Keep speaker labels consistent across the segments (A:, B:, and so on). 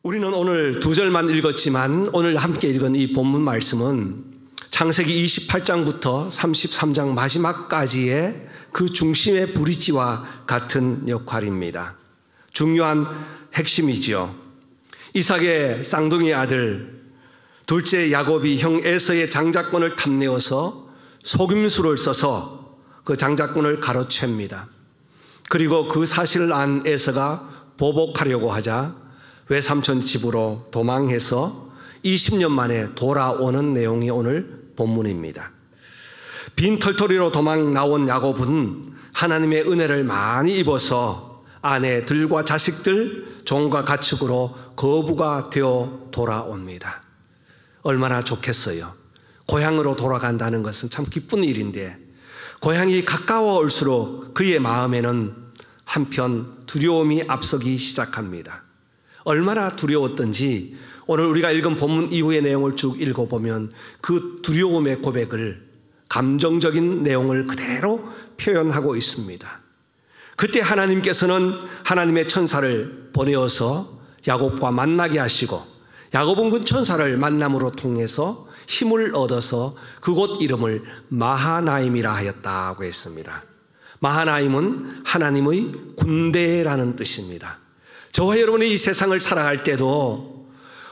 A: 우리는 오늘 2절만 읽었지만 오늘 함께 읽은 이 본문 말씀은 창세기 28장부터 33장 마지막까지의 그 중심의 브릿지와 같은 역할입니다. 중요한 핵심이지요. 이삭의 쌍둥이 아들 둘째 야곱이 형 에서의 장자권을 탐내어서 속임수를 써서 그 장자권을 가로챕니다. 그리고 그 사실을 안 에서가 보복하려고 하자 외삼촌 집으로 도망해서 20년 만에 돌아오는 내용이 오늘 본문입니다. 빈 털터리로 도망 나온 야곱은 하나님의 은혜를 많이 입어서 아내들과 자식들, 종과 가축으로 거부가 되어 돌아옵니다. 얼마나 좋겠어요. 고향으로 돌아간다는 것은 참 기쁜 일인데 고향이 가까워올수록 그의 마음에는 한편 두려움이 앞서기 시작합니다. 얼마나 두려웠던지 오늘 우리가 읽은 본문 이후의 내용을 쭉 읽어보면 그 두려움의 고백을, 감정적인 내용을 그대로 표현하고 있습니다. 그때 하나님께서는 하나님의 천사를 보내어서 야곱과 만나게 하시고 야곱은 그 천사를 만남으로 통해서 힘을 얻어서 그곳 이름을 마하나임이라 하였다고 했습니다. 마하나임은 하나님의 군대라는 뜻입니다. 저와 여러분이 이 세상을 살아갈 때도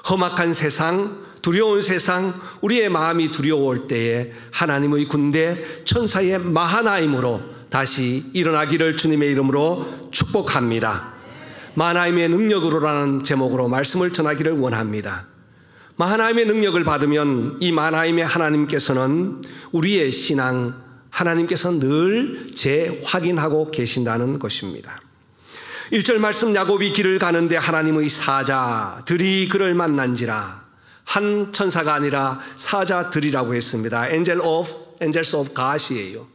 A: 험악한 세상, 두려운 세상, 우리의 마음이 두려울 때에 하나님의 군대 천사의 마하나임으로 다시 일어나기를 주님의 이름으로 축복합니다. 마하나임의 능력으로라는 제목으로 말씀을 전하기를 원합니다. 마하나임의 능력을 받으면 이 마하나임의 하나님께서는 우리의 신앙, 하나님께서 늘 재확인하고 계신다는 것입니다. 1절 말씀, 야곱이 길을 가는데 하나님의 사자들이 그를 만난지라. 한 천사가 아니라 사자들이라고 했습니다. Angels of God이에요.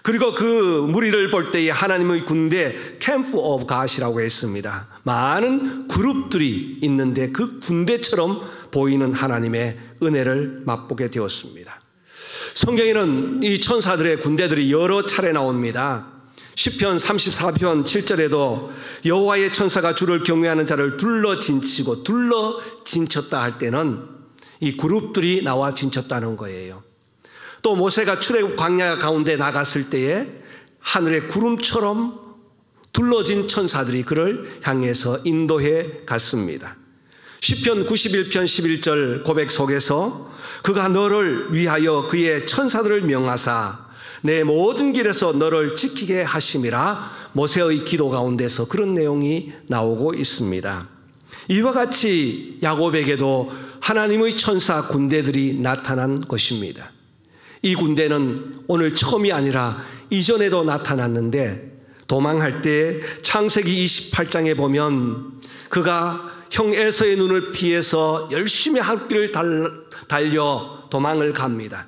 A: 그리고 그 무리를 볼 때에 하나님의 군대 Camp of God이라고 했습니다. 많은 그룹들이 있는데 그 군대처럼 보이는 하나님의 은혜를 맛보게 되었습니다. 성경에는 이 천사들의 군대들이 여러 차례 나옵니다. 시편 34편 7절에도 여호와의 천사가 주를 경외하는 자를 둘러 진쳤다 할 때는 이 그룹들이 나와 진쳤다는 거예요. 또 모세가 출애굽 광야 가운데 나갔을 때에 하늘의 구름처럼 둘러진 천사들이 그를 향해서 인도해 갔습니다. 시편 91편 11절 고백 속에서 그가 너를 위하여 그의 천사들을 명하사 내 모든 길에서 너를 지키게 하심이라. 모세의 기도 가운데서 그런 내용이 나오고 있습니다. 이와 같이 야곱에게도 하나님의 천사 군대들이 나타난 것입니다. 이 군대는 오늘 처음이 아니라 이전에도 나타났는데 도망할 때 창세기 28장에 보면 그가 형 에서의 눈을 피해서 열심히 한 길을 달려 도망을 갑니다.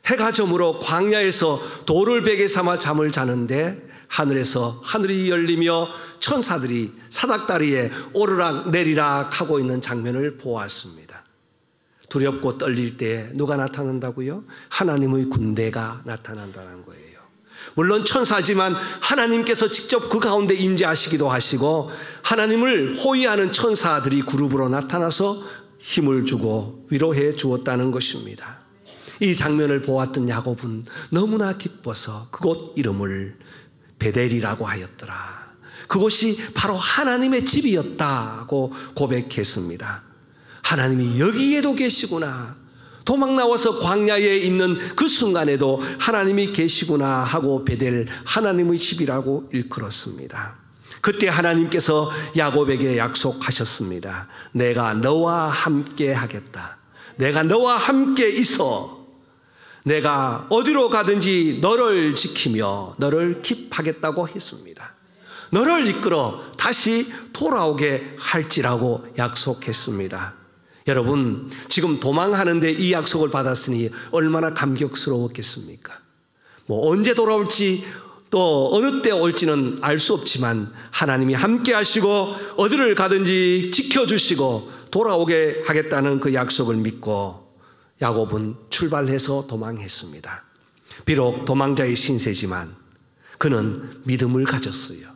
A: 해가 저물어 광야에서 돌을 베개 삼아 잠을 자는데 하늘에서 하늘이 열리며 천사들이 사닥다리에 오르락 내리락 하고 있는 장면을 보았습니다. 두렵고 떨릴 때 누가 나타난다고요? 하나님의 군대가 나타난다는 거예요. 물론 천사지만 하나님께서 직접 그 가운데 임재하시기도 하시고 하나님을 호위하는 천사들이 그룹으로 나타나서 힘을 주고 위로해 주었다는 것입니다. 이 장면을 보았던 야곱은 너무나 기뻐서 그곳 이름을 베델이라고 하였더라. 그곳이 바로 하나님의 집이었다고 고백했습니다. 하나님이 여기에도 계시구나. 도망 나와서 광야에 있는 그 순간에도 하나님이 계시구나 하고 베델, 하나님의 집이라고 일컬었습니다. 그때 하나님께서 야곱에게 약속하셨습니다. 내가 너와 함께 하겠다. 내가 너와 함께 있어 내가 어디로 가든지 너를 지키며 너를 킵하겠다고 했습니다. 너를 이끌어 다시 돌아오게 할지라고 약속했습니다. 여러분, 지금 도망하는데 이 약속을 받았으니 얼마나 감격스러웠겠습니까? 언제 돌아올지 또 어느 때 올지는 알 수 없지만 하나님이 함께 하시고 어디를 가든지 지켜주시고 돌아오게 하겠다는 그 약속을 믿고 야곱은 출발해서 도망했습니다. 비록 도망자의 신세지만 그는 믿음을 가졌어요.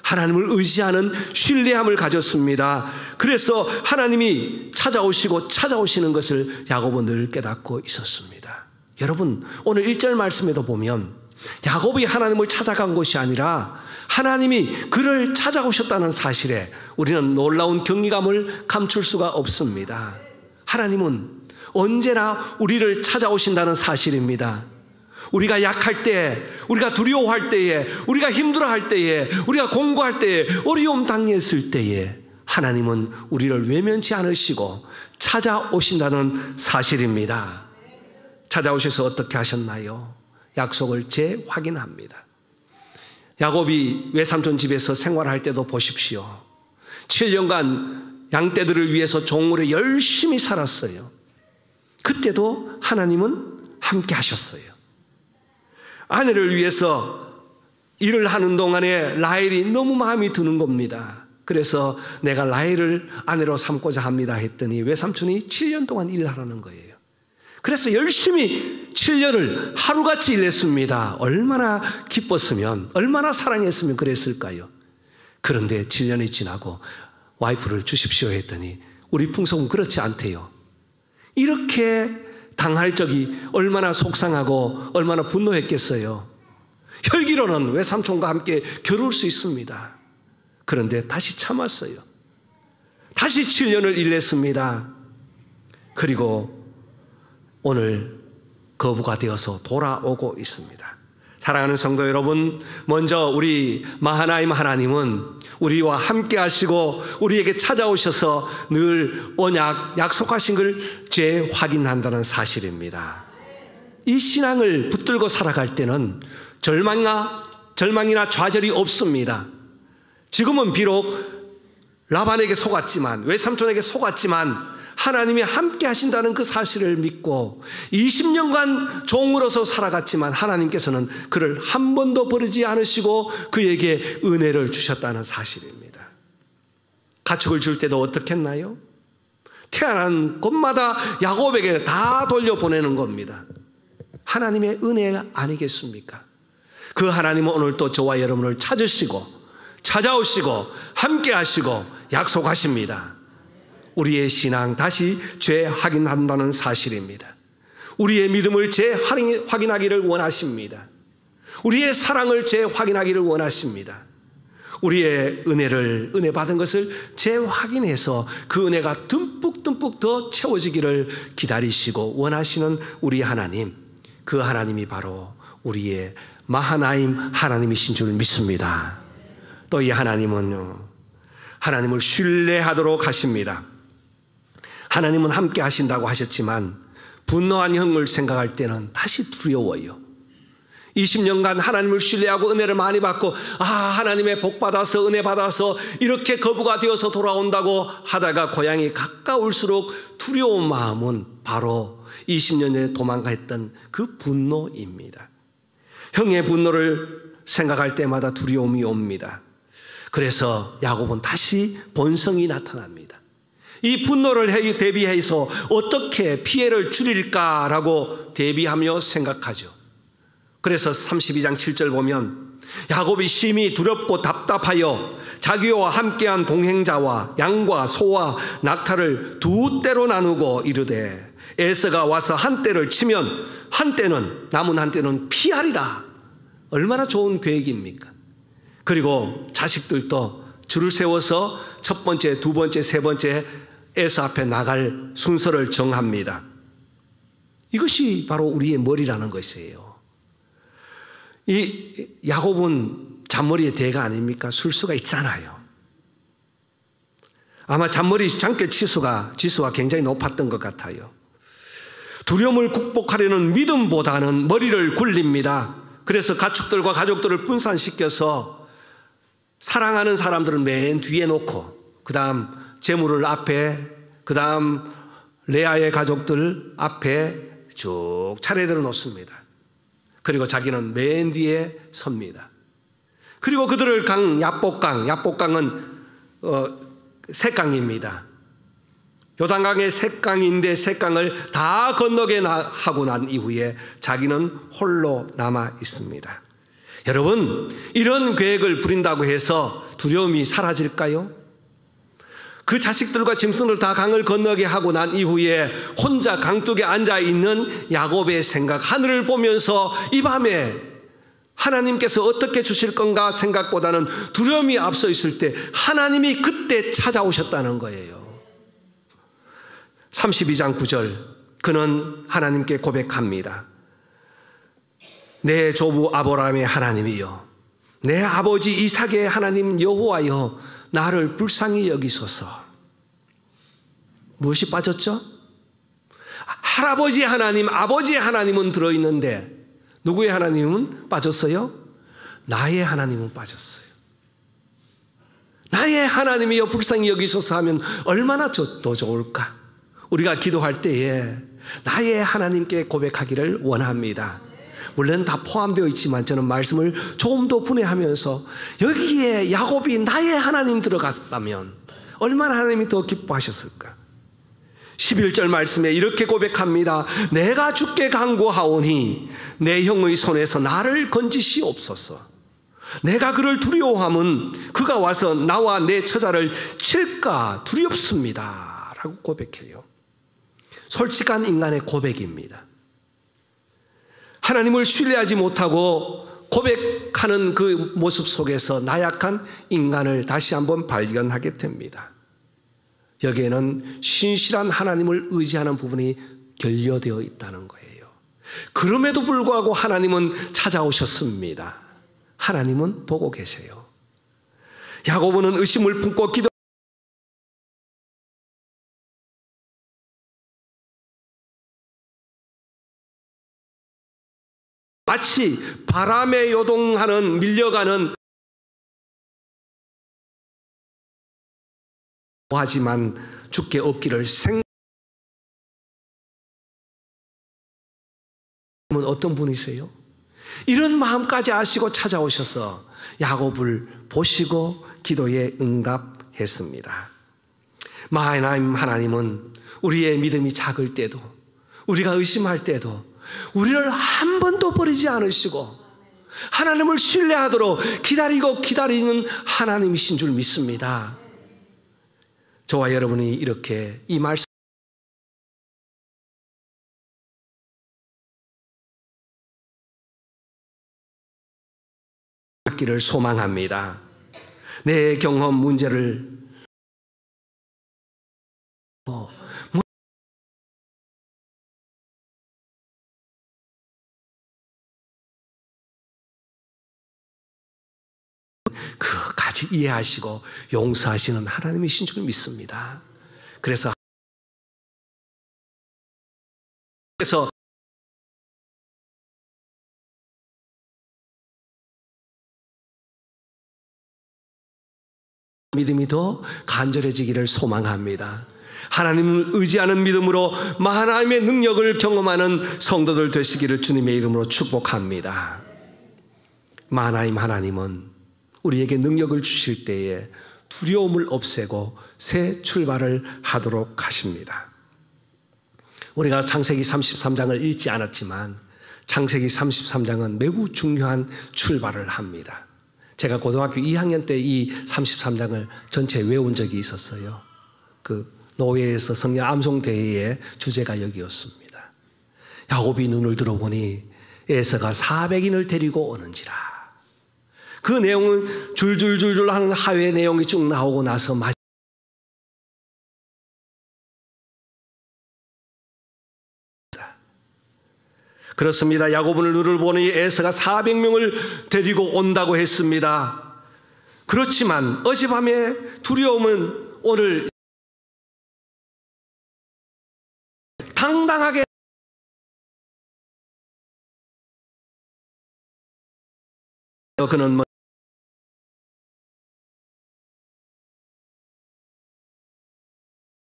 A: 하나님을 의지하는 신뢰함을 가졌습니다. 그래서 하나님이 찾아오시는 것을 야곱은 늘 깨닫고 있었습니다. 여러분, 오늘 1절 말씀에도 보면 야곱이 하나님을 찾아간 것이 아니라 하나님이 그를 찾아오셨다는 사실에 우리는 놀라운 경이감을 감출 수가 없습니다. 하나님은 언제나 우리를 찾아오신다는 사실입니다. 우리가 약할 때, 우리가 두려워할 때에, 우리가 힘들어할 때에, 우리가 공고할 때에, 어려움 당했을 때에 하나님은 우리를 외면치 않으시고 찾아오신다는 사실입니다. 찾아오셔서 어떻게 하셨나요? 약속을 재확인합니다. 야곱이 외삼촌 집에서 생활할 때도 보십시오. 7년간 양떼들을 위해서 종으로 열심히 살았어요. 그때도 하나님은 함께 하셨어요. 아내를 위해서 일을 하는 동안에 라헬이 너무 마음이 드는 겁니다. 그래서 내가 라헬을 아내로 삼고자 합니다 했더니 외삼촌이 7년 동안 일하라는 거예요. 그래서 열심히 7년을 하루같이 일했습니다. 얼마나 기뻤으면, 얼마나 사랑했으면 그랬을까요? 그런데 7년이 지나고 와이프를 주십시오 했더니 우리 풍속은 그렇지 않대요. 이렇게 당할 적이 얼마나 속상하고 얼마나 분노했겠어요. 혈기로는 외삼촌과 함께 겨룰 수 있습니다. 그런데 다시 참았어요. 다시 7년을 일했습니다. 그리고 오늘 거부가 되어서 돌아오고 있습니다. 사랑하는 성도 여러분, 먼저 우리 마하나임 하나님은 우리와 함께 하시고 우리에게 찾아오셔서 늘 언약, 약속하신 걸 재확인한다는 사실입니다. 이 신앙을 붙들고 살아갈 때는 절망이나 좌절이 없습니다. 지금은 비록 라반에게 속았지만, 외삼촌에게 속았지만 하나님이 함께 하신다는 그 사실을 믿고 20년간 종으로서 살아갔지만 하나님께서는 그를 한 번도 버리지 않으시고 그에게 은혜를 주셨다는 사실입니다. 가축을 줄 때도 어떻게 했나요? 태어난 곳마다 야곱에게 다 돌려보내는 겁니다. 하나님의 은혜 아니겠습니까? 그 하나님은 오늘 또 저와 여러분을 찾아오시고 함께 하시고 약속하십니다. 우리의 신앙 다시 재확인한다는 사실입니다. 우리의 믿음을 재확인하기를 원하십니다. 우리의 사랑을 재확인하기를 원하십니다. 우리의 은혜 받은 것을 재확인해서 그 은혜가 듬뿍 더 채워지기를 기다리시고 원하시는 우리 하나님, 그 하나님이 바로 우리의 마하나임 하나님이신 줄 믿습니다. 또 이 하나님은요, 하나님을 신뢰하도록 하십니다. 하나님은 함께 하신다고 하셨지만 분노한 형을 생각할 때는 다시 두려워요. 20년간 하나님을 신뢰하고 은혜를 많이 받고 하나님의 복 받아서 은혜 받아서 이렇게 거부가 되어서 돌아온다고 하다가 고향이 가까울수록 두려운 마음은 바로 20년 전에 도망가 했던 그 분노입니다. 형의 분노를 생각할 때마다 두려움이 옵니다. 그래서 야곱은 다시 본성이 나타납니다. 이 분노를 대비해서 어떻게 피해를 줄일까라고 대비하며 생각하죠. 그래서 32장 7절 보면 야곱이 심히 두렵고 답답하여 자기와 함께한 동행자와 양과 소와 낙타를 두 떼로 나누고 이르되 에서가 와서 한 떼를 치면 남은 한 떼는 피하리라. 얼마나 좋은 계획입니까? 그리고 자식들도 줄을 세워서 첫 번째, 두 번째, 세 번째 에서 앞에 나갈 순서를 정합니다. 이것이 바로 우리의 머리라는 것이에요. 이 야곱은 잔머리의 대가 아닙니까? 술수가 있잖아요. 아마 잔머리 장깨 지수가 굉장히 높았던 것 같아요. 두려움을 극복하려는 믿음보다는 머리를 굴립니다. 그래서 가축들과 가족들을 분산시켜서 사랑하는 사람들을 맨 뒤에 놓고 그 다음 재물을 앞에, 그 다음 레아의 가족들 앞에 쭉 차례대로 놓습니다. 그리고 자기는 맨 뒤에 섭니다. 그리고 그들을 야복강은 세 강입니다. 요단강의 세 강인데 세 강을 다 건너게 하고 난 이후에 자기는 홀로 남아 있습니다. 여러분, 이런 계획을 부린다고 해서 두려움이 사라질까요? 그 자식들과 짐승들 다 강을 건너게 하고 난 이후에 혼자 강둑에 앉아있는 야곱의 생각, 하늘을 보면서 이 밤에 하나님께서 어떻게 주실 건가 생각보다는 두려움이 앞서 있을 때 하나님이 그때 찾아오셨다는 거예요. 32장 9절, 그는 하나님께 고백합니다. 내 조부 아브라함의 하나님이여, 내 아버지 이삭의 하나님 여호와여, 나를 불쌍히 여기소서. 무엇이 빠졌죠? 할아버지의 하나님, 아버지의 하나님은 들어있는데 누구의 하나님은 빠졌어요? 나의 하나님은 빠졌어요. 나의 하나님이여 불쌍히 여기소서 하면 얼마나 더 좋을까? 우리가 기도할 때에 나의 하나님께 고백하기를 원합니다. 물론 다 포함되어 있지만 저는 말씀을 조금 더 분해하면서 여기에 야곱이 나의 하나님 들어갔다면 얼마나 하나님이 더 기뻐하셨을까. 11절 말씀에 이렇게 고백합니다. 내가 주께 간구하오니 내 형의 손에서 나를 건지시옵소서. 내가 그를 두려워함은 그가 와서 나와 내 처자를 칠까 두렵습니다 라고 고백해요. 솔직한 인간의 고백입니다. 하나님을 신뢰하지 못하고 고백하는 그 모습 속에서 나약한 인간을 다시 한번 발견하게 됩니다. 여기에는 신실한 하나님을 의지하는 부분이 결여되어 있다는 거예요. 그럼에도 불구하고 하나님은 찾아오셨습니다. 하나님은 보고 계세요. 야고보는 의심을 품고 기도 마치 바람에 요동하는 밀려가는 하지만 주께 얻기를 생각하는 어떤 분이세요? 이런 마음까지 아시고 찾아오셔서 야곱을 보시고 기도에 응답했습니다. 하나님, 하나님은 우리의 믿음이 작을 때도 우리가 의심할 때도 우리를 한 번도 버리지 않으시고 하나님을 신뢰하도록 기다리는 하나님이신 줄 믿습니다. 저와 여러분이 이렇게 이 말씀 받기를 소망합니다. 내 경험 문제를 그까지 이해하시고 용서하시는 하나님이신 줄 믿습니다. 그래서 믿음이 더 간절해지기를 소망합니다. 하나님을 의지하는 믿음으로 하나님의 능력을 경험하는 성도들 되시기를 주님의 이름으로 축복합니다. 하나님은 우리에게 능력을 주실 때에 두려움을 없애고 새 출발을 하도록 하십니다. 우리가 창세기 33장을 읽지 않았지만 창세기 33장은 매우 중요한 출발을 합니다. 제가 고등학교 2학년 때 이 33장을 전체 외운 적이 있었어요. 그 노예에서 성령 암송 대회의 주제가 여기였습니다. 야곱이 눈을 들어보니 에서가 400인을 데리고 오는지라. 그 내용은 줄줄줄줄 하는 하회 내용이 쭉 나오고 나서 그렇습니다. 야곱은 눈을 보니 에서가 400명을 데리고 온다고 했습니다. 그렇지만 어젯밤에 두려움은 오늘 당당하게 그는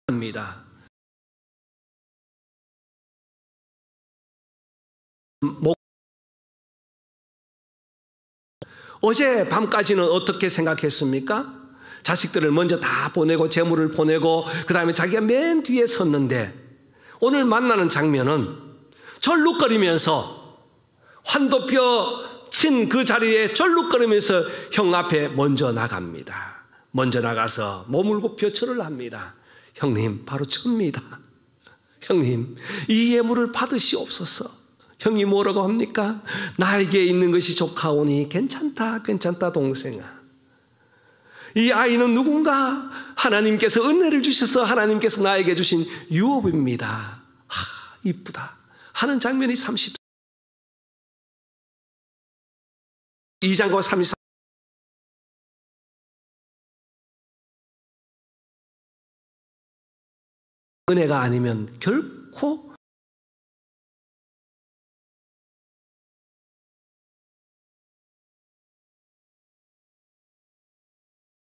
A: 합니다. 어제 밤까지는 어떻게 생각했습니까? 자식들을 먼저 다 보내고 재물을 보내고 그 다음에 자기가 맨 뒤에 섰는데 오늘 만나는 장면은 절룩거리면서 환도뼈 친 그 자리에 절룩거리면서 형 앞에 먼저 나갑니다. 먼저 나가서 몸을 굽혀 절을 합니다. 형님, 바로 접니다. 형님, 이 예물을 받으시옵소서. 형이 뭐라고 합니까? 나에게 있는 것이 조카오니 괜찮다, 괜찮다, 동생아. 이 아이는 누군가? 하나님께서 은혜를 주셔서 하나님께서 나에게 주신 유업입니다. 이쁘다 하는 장면이 32장과 33. 은혜가 아니면 결코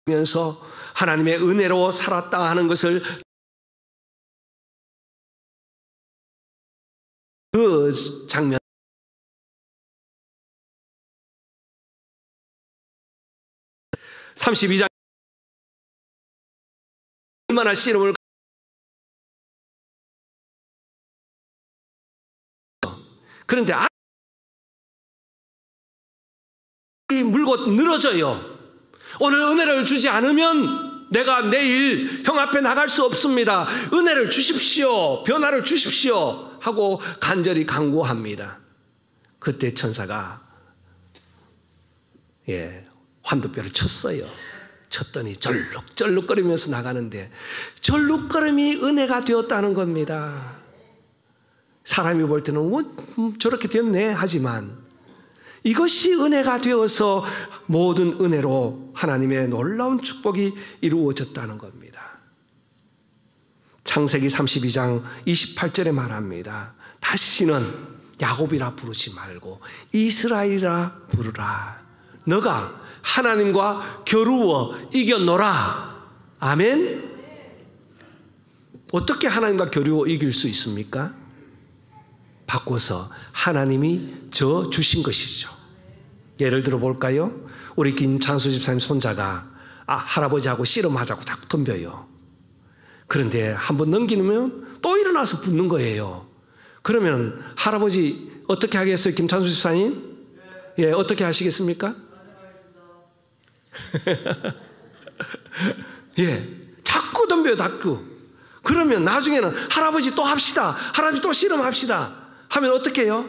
A: 면서 하나님의 은혜로 살았다 하는 것을 그 장면 32장 얼마나 씨름을 그런데 아이 물고 늘어져요. 오늘 은혜를 주지 않으면 내가 내일 형 앞에 나갈 수 없습니다. 은혜를 주십시오. 변화를 주십시오. 하고 간절히 간구합니다. 그때 천사가 환도뼈를 쳤어요. 쳤더니 절룩절룩거리면서 나가는데 절룩거림이 은혜가 되었다는 겁니다. 사람이 볼 때는 저렇게 됐네 하지만 이것이 은혜가 되어서 모든 은혜로 하나님의 놀라운 축복이 이루어졌다는 겁니다. 창세기 32장 28절에 말합니다. 다시는 야곱이라 부르지 말고 이스라엘이라 부르라. 너가 하나님과 겨루어 이겨노라. 아멘. 어떻게 하나님과 겨루어 이길 수 있습니까? 바꿔서 하나님이 저 주신 것이죠. 예를 들어 볼까요? 우리 김창수 집사님 손자가 할아버지하고 씨름하자고 자꾸 덤벼요. 그런데 한번 넘기면 또 일어나서 붙는 거예요. 그러면 할아버지 어떻게 하겠어요? 김창수 집사님? 예, 어떻게 하시겠습니까? 예, 자꾸 덤벼요, 자꾸. 그러면 나중에는 할아버지 또 합시다. 할아버지 또 씨름합시다. 하면 어떻게 해요?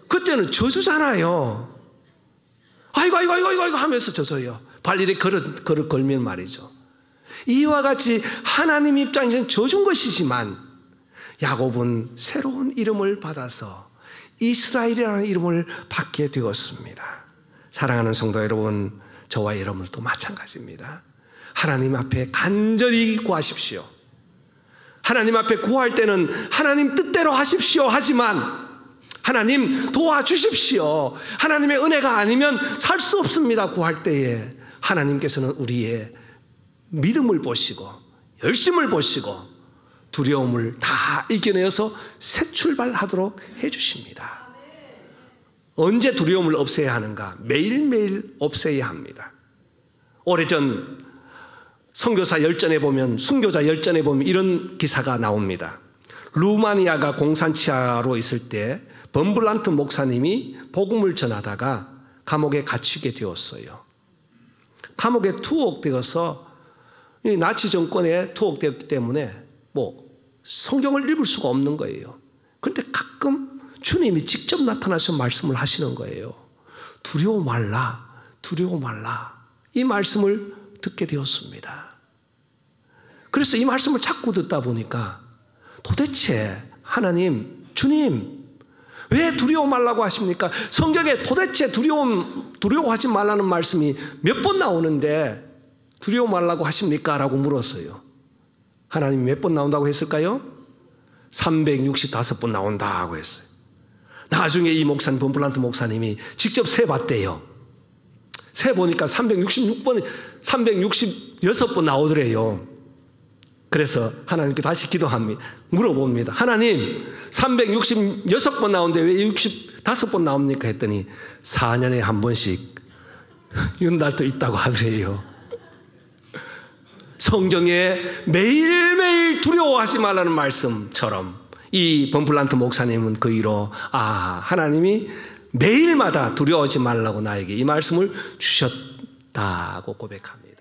A: 그때는 져주잖아요. 아이고 하면서 져줘요. 발일에 그릇 걸면 말이죠. 이와 같이 하나님 입장에서는 져준 것이지만 야곱은 새로운 이름을 받아서 이스라엘이라는 이름을 받게 되었습니다. 사랑하는 성도 여러분, 저와 여러분도 마찬가지입니다. 하나님 앞에 간절히 구하십시오. 하나님 앞에 구할 때는 하나님 뜻대로 하십시오 하지만 하나님 도와주십시오. 하나님의 은혜가 아니면 살 수 없습니다. 구할 때에 하나님께서는 우리의 믿음을 보시고 열심을 보시고 두려움을 다 이겨내어서 새 출발하도록 해주십니다. 언제 두려움을 없애야 하는가? 매일매일 없애야 합니다. 오래전 선교사 열전에 보면, 순교자 열전에 보면 이런 기사가 나옵니다. 루마니아가 공산치하로 있을 때 범블란트 목사님이 복음을 전하다가 감옥에 갇히게 되었어요. 감옥에 투옥되어서 나치 정권에 투옥되었기 때문에 성경을 읽을 수가 없는 거예요. 그런데 가끔 주님이 직접 나타나서 말씀을 하시는 거예요. 두려워 말라, 두려워 말라. 이 말씀을 듣게 되었습니다. 그래서 이 말씀을 자꾸 듣다 보니까 도대체 하나님, 주님 왜 두려워 말라고 하십니까? 성경에 도대체 두려워하지 말라는 말씀이 몇 번 나오는데 두려워 말라고 하십니까? 라고 물었어요. 하나님이 몇 번 나온다고 했을까요? 365번 나온다고 했어요. 나중에 이 목사님, 범블란트 목사님이 직접 세봤대요. 세보니까 366번 나오더래요. 그래서 하나님께 다시 기도합니다. 물어봅니다. 하나님, 366번 나오는데 왜 65번 나옵니까? 했더니 4년에 한 번씩 윤달도 있다고 하더래요. 성경에 매일매일 두려워하지 말라는 말씀처럼 이 범블란트 목사님은 그 이로 하나님이 매일마다 두려워하지 말라고 나에게 이 말씀을 주셨다고 고백합니다.